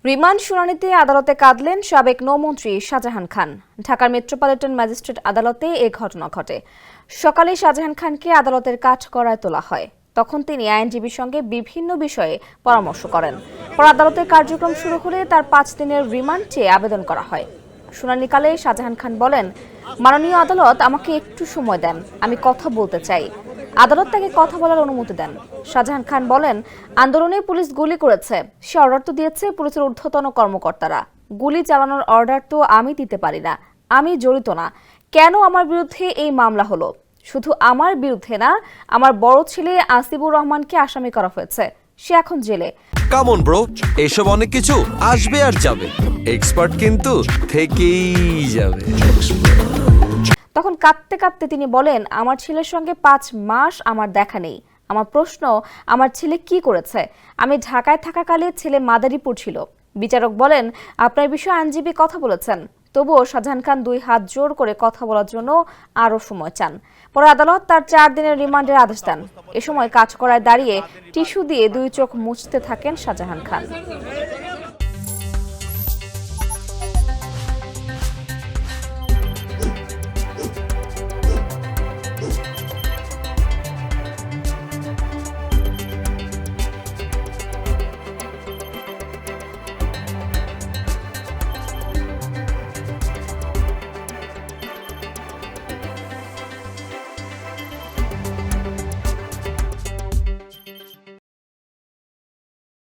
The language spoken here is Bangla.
রিমান্ড শুনানিতে আদালতে কাঁদলেন সাবেক নৌমন্ত্রী শাহজাহান খান। ঢাকার মেট্রোপলিটন ম্যাজিস্ট্রেট আদালতে এ ঘটনা ঘটে। সকালে শাহজাহান খানকে আদালতের কাঠগড়ায় তোলা হয়। তখন তিনি আইনজীবীর সঙ্গে বিভিন্ন বিষয়ে পরামর্শ করেন। পর আদালতের কার্যক্রম শুরু হলে তার 5 দিনের রিমান্ড চেয়ে আবেদন করা হয়। শুনানিকালে শাহজাহান খান বলেন, মাননীয় আদালত, আমাকে একটু সময় দেন, আমি কথা বলতে চাই। আদালত তাকে কথা বলার অনুমতি দেন। শাহজাহান খান বলেন, আন্দোলনে পুলিশ গুলি করেছে, সে অর্ডার তো দিয়েছে পুলিশের ঊর্ধ্বতন কর্মকর্তারা। গুলি চালানোর অর্ডার তো আমি দিতে পারি না, আমি জড়িত না। কেন আমার বিরুদ্ধে এই মামলা হলো? শুধু আমার বিরুদ্ধে না, আমার বড় ছেলে আসিবুর রহমানকে আসামি করা হয়েছে, সে এখন জেলে। কাম অন ব্রো, এসব অনেক কিছু আসবে আর যাবে, এক্সপার্ট কিন্তু থেকেই যাবে। তখন কাঁদতে কাঁদতে তিনি বলেন, আমার ছেলের সঙ্গে 5 মাস আমার দেখা নেই। আমার প্রশ্ন, আমার ছেলে কি করেছে? আমি ঢাকায় থাকাকালে ছেলে মাদারীপুর ছিল। বিচারক বলেন, আপনার বিষয়ে আইনজীবী কথা বলেছেন। তবুও শাহজাহান খান 2 হাত জোর করে কথা বলার জন্য আরও সময় চান। পরে আদালত তার 4 দিনের রিমান্ডের আদেশ দেন। এ সময় কাঠগড়ায় দাঁড়িয়ে টিস্যু দিয়ে 2 চোখ মুছতে থাকেন শাহজাহান খান।